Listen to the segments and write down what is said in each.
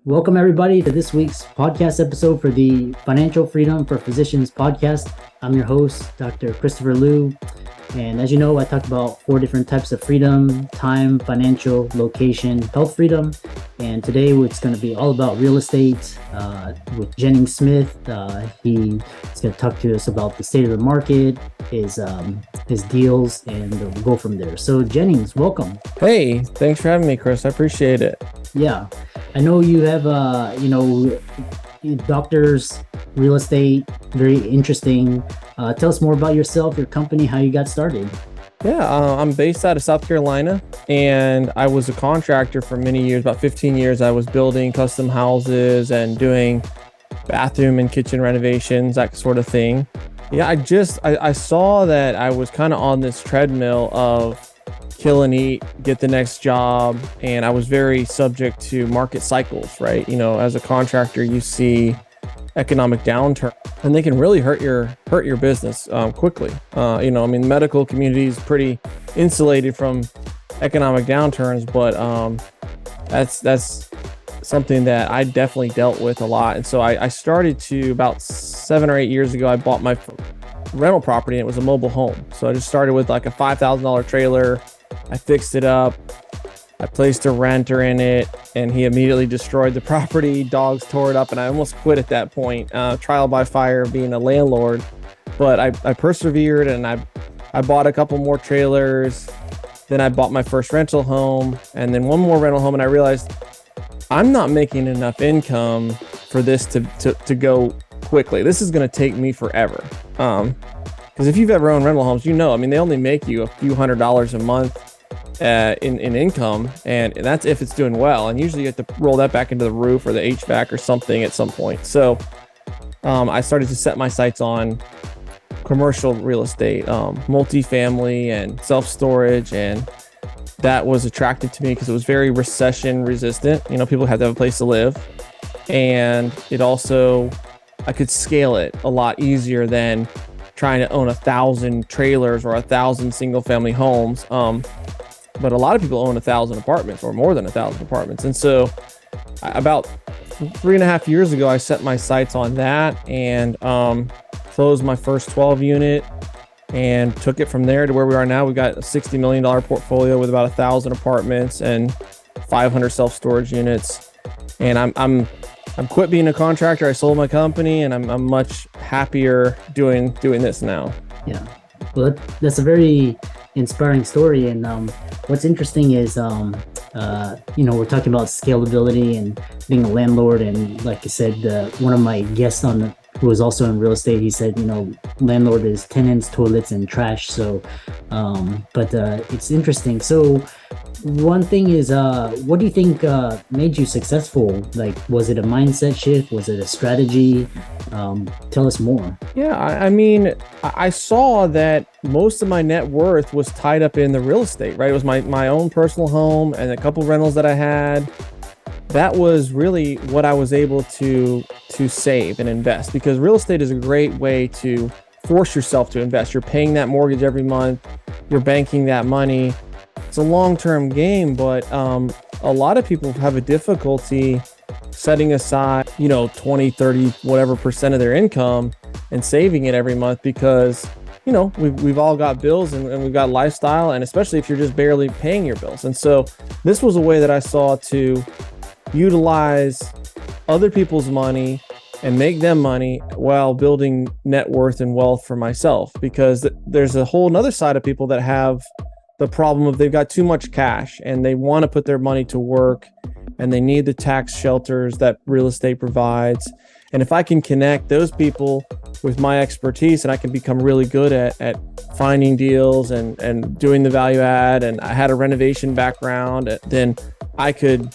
Welcome, everybody, to this week's podcast episode for the Financial Freedom for Physicians podcast. I'm your host, Dr. Christopher Liu. And as you know, I talked about 4 different types of freedom: time, financial, location, health freedom. And today it's going to be all about real estate with Jennings Smith. He's going to talk to us about the state of the market, his deals, and we'll go from there. So Jennings, welcome. Hey, thanks for having me, Chris. I appreciate it. Yeah, I know you have, doctors, real estate, very interesting. Tell us more about yourself, your company, how you got started. Yeah, I'm based out of South Carolina, and I was a contractor for many years, about 15 years. I was building custom houses and doing bathroom and kitchen renovations, that sort of thing. Yeah, I saw that I was kind of on this treadmill of kill and eat, get the next job, and I was very subject to market cycles, right? As a contractor, you see economic downturn, and they can really hurt your business quickly. The medical community is pretty insulated from economic downturns, but that's something that I definitely dealt with a lot. And so I started to, about 7 or 8 years ago, I bought my rental property, and it was a mobile home. So I just started with like a $5,000 trailer. I fixed it up. I placed a renter in it, and he immediately destroyed the property. Dogs tore it up, and I almost quit at that point. Trial by fire being a landlord. But I persevered, and I bought a couple more trailers. Then I bought my first rental home, and then one more rental home, and I realized I'm not making enough income for this to go quickly. This is going to take me forever. Because if you've ever owned rental homes, they only make you a few $100s a month in income, and that's if it's doing well. And usually you have to roll that back into the roof or the HVAC or something at some point. So I started to set my sights on commercial real estate, multifamily and self-storage, and that was attractive to me because it was very recession resistant. People have to have a place to live, and it also, I could scale it a lot easier than trying to own 1,000 trailers or 1,000 single family homes. But a lot of people own 1,000 apartments or more than 1,000 apartments. And so about 3.5 years ago, I set my sights on that and closed my first 12 unit and took it from there to where we are now. We got a $60 million portfolio with about 1,000 apartments and 500 self-storage units. And I'm quit being a contractor. I sold my company, and I'm much happier doing this now. Yeah, well, that's a very inspiring story. And what's interesting is, we're talking about scalability and being a landlord. And like I said, one of my guests who was also in real estate, he said, landlord is tenants, toilets, and trash. So, but it's interesting. So one thing is, what do you think made you successful? Like, was it a mindset shift? Was it a strategy? Tell us more. Yeah, I saw that most of my net worth was tied up in the real estate, right? It was my own personal home and a couple rentals that I had. That was really what I was able to save and invest, because real estate is a great way to force yourself to invest. You're paying that mortgage every month. You're banking that money. It's a long-term game, but a lot of people have a difficulty setting aside, 20, 30, whatever percent of their income and saving it every month, because, we've all got bills and we've got lifestyle, and especially if you're just barely paying your bills. And so this was a way that I saw to utilize other people's money and make them money while building net worth and wealth for myself, because there's a whole nother side of people that have the problem of they've got too much cash and they want to put their money to work, and they need the tax shelters that real estate provides. And if I can connect those people with my expertise, and I can become really good at finding deals and doing the value add, and I had a renovation background, then I could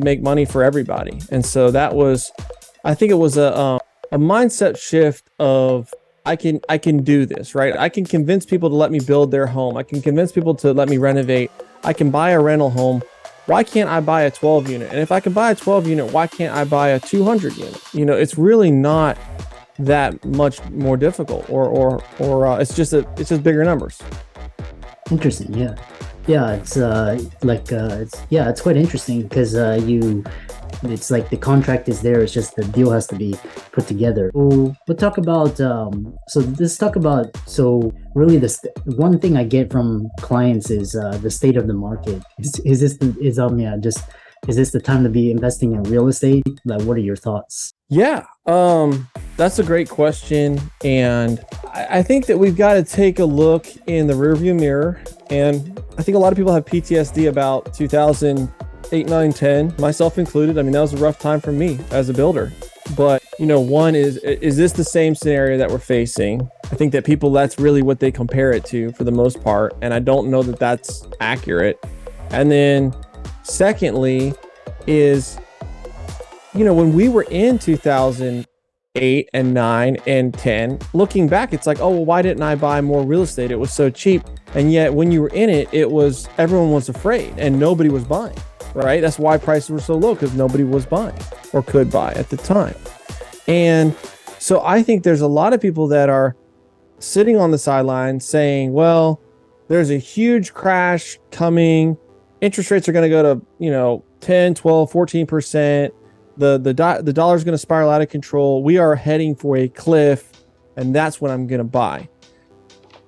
make money for everybody. And so I think it was a mindset shift of, I can do this, right? I can convince people to let me build their home. I can convince people to let me renovate. I can buy a rental home. Why can't I buy a 12 unit? And if I can buy a 12 unit, why can't I buy a 200 unit? It's really not that much more difficult, or it's just bigger numbers. Interesting. Yeah. It's it's quite interesting, because it's like the contract is there. It's just the deal has to be put together. So we'll talk about so really one thing I get from clients is the state of the market. Is this the, is yeah just is this the time to be investing in real estate? Like, what are your thoughts? Yeah, that's a great question. And I think that we've got to take a look in the rearview mirror. And I think a lot of people have PTSD about 2008, 9, 10, myself included. I mean, that was a rough time for me as a builder. But, one is this the same scenario that we're facing? I think that people, that's really what they compare it to for the most part. And I don't know that that's accurate. And then secondly is, when we were in 2008 and 9 and 10, looking back, it's like, oh, well, why didn't I buy more real estate? It was so cheap. And yet when you were in it, everyone was afraid and nobody was buying, right? That's why prices were so low, because nobody was buying or could buy at the time. And so I think there's a lot of people that are sitting on the sidelines saying, well, there's a huge crash coming. Interest rates are going to go to, 10, 12, 14%. The dollar is going to spiral out of control. We are heading for a cliff, and that's when I'm going to buy.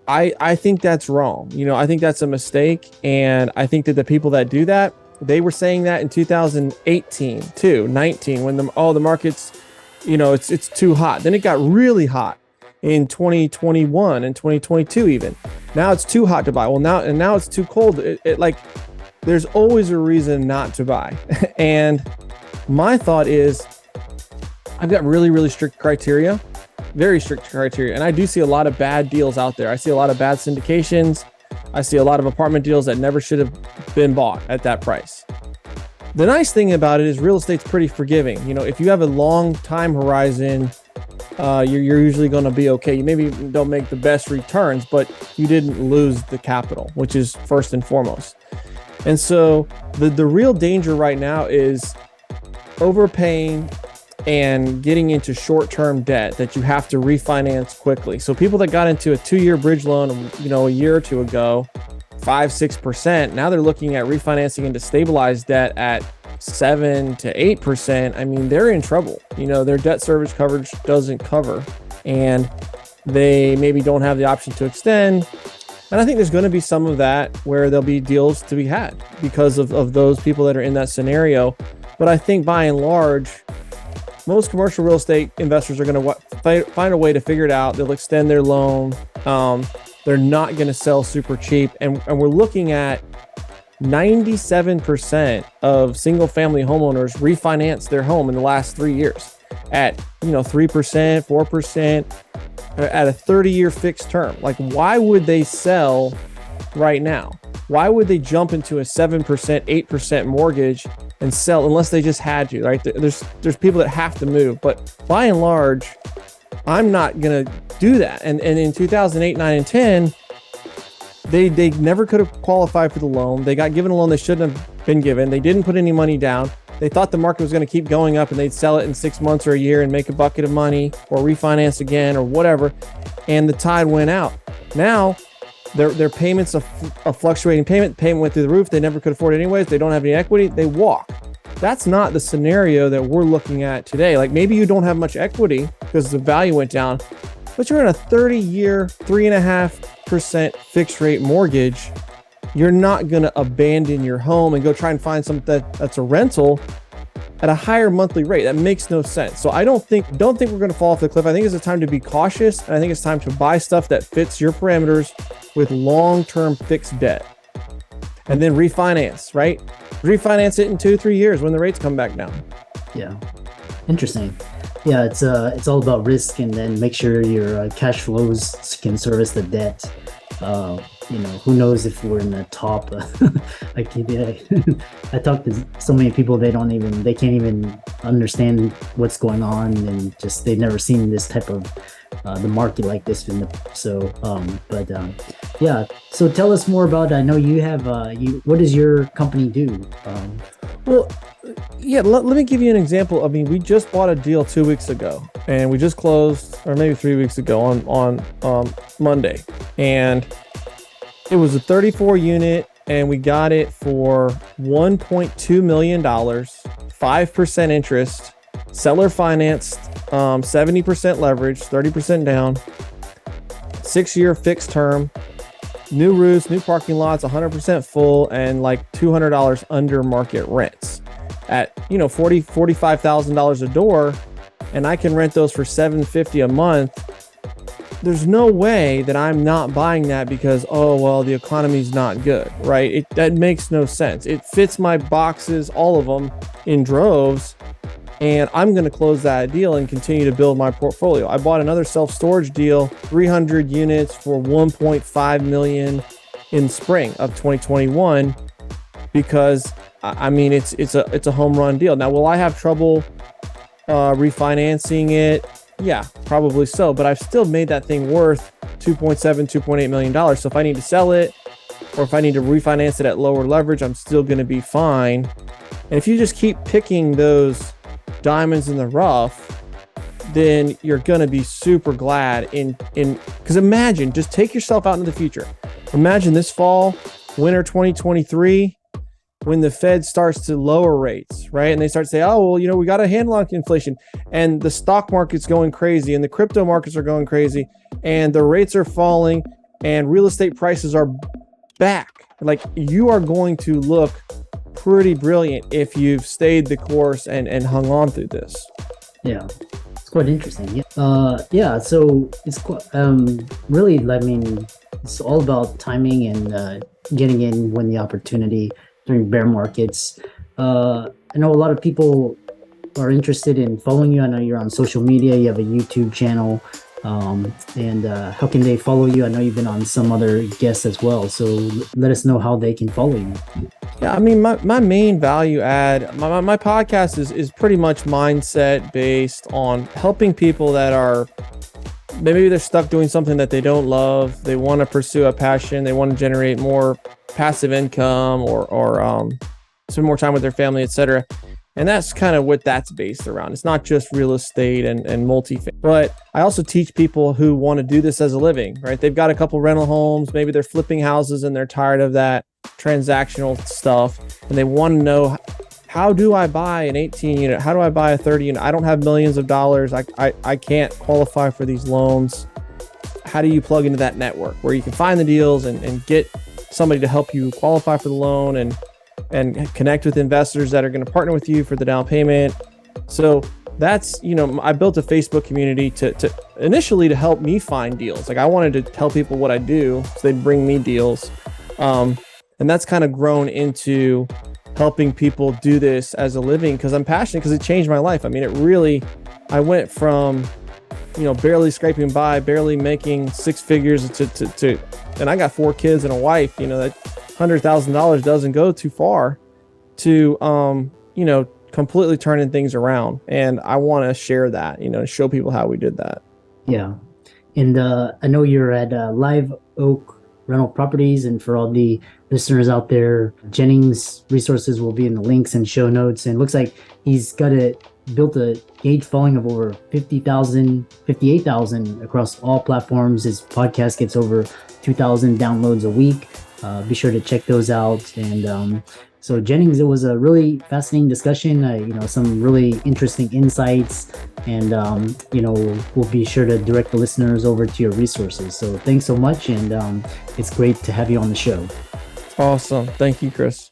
I think that's wrong. I think that's a mistake. And I think that the people that do that, they were saying that in 2018 too, 19, when the market's, it's too hot. Then it got really hot in 2021 and 2022 even. Now it's too hot to buy. Well, now it's too cold. There's always a reason not to buy. And my thought is, I've got really, really strict criteria, very strict criteria. And I do see a lot of bad deals out there. I see a lot of bad syndications. I see a lot of apartment deals that never should have been bought at that price. The nice thing about it is real estate's pretty forgiving. If you have a long time horizon, you're usually going to be okay. You maybe don't make the best returns, but you didn't lose the capital, which is first and foremost. And so the real danger right now is overpaying and getting into short-term debt that you have to refinance quickly. So people that got into a 2-year bridge loan, a year or two ago, 5-6%, now they're looking at refinancing into stabilized debt at 7 to 8%. I mean, they're in trouble. Their debt service coverage doesn't cover, and they maybe don't have the option to extend. And I think there's going to be some of that where there'll be deals to be had because of those people that are in that scenario. But I think by and large, most commercial real estate investors are going to find a way to figure it out. They'll extend their loan. They're not going to sell super cheap. And we're looking at 97% of single family homeowners refinance their home in the last 3 years at 3%, 4%, at a 30-year fixed term. Like, why would they sell right now? Why would they jump into a 7%, 8% mortgage and sell unless they just had to, right? There's people that have to move, but by and large, I'm not going to do that. And in 2008, 9, and 10, they never could have qualified for the loan. They got given a loan they shouldn't have been given. They didn't put any money down. They thought the market was going to keep going up and they'd sell it in 6 months or a year and make a bucket of money or refinance again or whatever. And the tide went out. Now their payments are a fluctuating payment. The payment went through the roof. They never could afford it anyways. They don't have any equity. They walk. That's not the scenario that we're looking at today. Like, maybe you don't have much equity because the value went down, but you're in a 30-year, 3.5% fixed rate mortgage. You're not going to abandon your home and go try and find something that's a rental at a higher monthly rate. That makes no sense. So I don't think we're going to fall off the cliff. I think it's a time to be cautious, and I think it's time to buy stuff that fits your parameters with long-term fixed debt, and then refinance, right? Refinance it in 2-3 years when the rates come back down. Yeah, interesting. Yeah, it's all about risk, and then make sure your cash flows can service the debt. Who knows if we're in the top? I talk to so many people, they can't even understand what's going on, and just they've never seen this type of the market like this yeah. So tell us more about. I know you have what does your company do? Well, yeah, let me give you an example. I mean, we just bought a deal 2 weeks ago, and we just closed, or maybe 3 weeks ago on Monday, and it was a 34 unit, and we got it for $1.2 million, 5% interest, seller financed, 70% leverage, 30% down, 6-year fixed term, new roofs, new parking lots, 100% full, and like $200 under market rents at, $45,000 a door. And I can rent those for $750 a month. There's no way that I'm not buying that because, oh, well, the economy's not good, right? That makes no sense. It fits my boxes, all of them in droves. And I'm going to close that deal and continue to build my portfolio. I bought another self-storage deal, 300 units for $1.5 million in spring of 2021, because it's a home run deal. Now, will I have trouble refinancing it? Yeah, probably so, but I've still made that thing worth $2.8 million. So if I need to sell it, or if I need to refinance it at lower leverage, I'm still going to be fine. And if you just keep picking those diamonds in the rough, then you're going to be super glad because imagine, just take yourself out into the future. Imagine this fall, winter 2023, when the Fed starts to lower rates, right? And they start to say, oh, well, we got a handle on inflation, and the stock market's going crazy, and the crypto markets are going crazy, and the rates are falling, and real estate prices are back. Like, you are going to look pretty brilliant if you've stayed the course and hung on through this. Yeah, it's quite interesting. Yeah. So it's quite, really, it's all about timing and getting in when the opportunity during bear markets. I know a lot of people are interested in following you. I know you're on social media. You have a YouTube channel. And how can they follow you? I know you've been on some other guests as well. So let us know how they can follow you. Yeah, my main value add, my podcast is pretty much mindset based on helping people that are, maybe they're stuck doing something that they don't love. They want to pursue a passion. They want to generate more passive income or spend more time with their family, etc. And that's kind of what that's based around. It's not just real estate and multi-family, but I also teach people who want to do this as a living, right? They've got a couple rental homes, maybe they're flipping houses and they're tired of that transactional stuff. And they want to know, how do I buy an 18 unit? How do I buy a 30 unit? I don't have millions of dollars. I can't qualify for these loans. How do you plug into that network where you can find the deals and get somebody to help you qualify for the loan and connect with investors that are going to partner with you for the down payment? So that's, I built a Facebook community to initially to help me find deals. Like, I wanted to tell people what I do so they'd bring me deals. And that's kind of grown into helping people do this as a living because I'm passionate, because it changed my life. I went from, barely scraping by, barely making six figures to and I got 4 kids and a wife, that $100,000 doesn't go too far to, completely turning things around. And I want to share that, show people how we did that. Yeah. And I know you're at Live Oak Rental Properties, and for all the listeners out there, Jennings resources will be in the links and show notes. And it looks like he's built a gauge following of over 58,000 across all platforms. His podcast gets over 2,000 downloads a week. Be sure to check those out. And so Jennings, it was a really fascinating discussion, some really interesting insights, and, we'll be sure to direct the listeners over to your resources. So thanks so much. And it's great to have you on the show. Awesome. Thank you, Chris.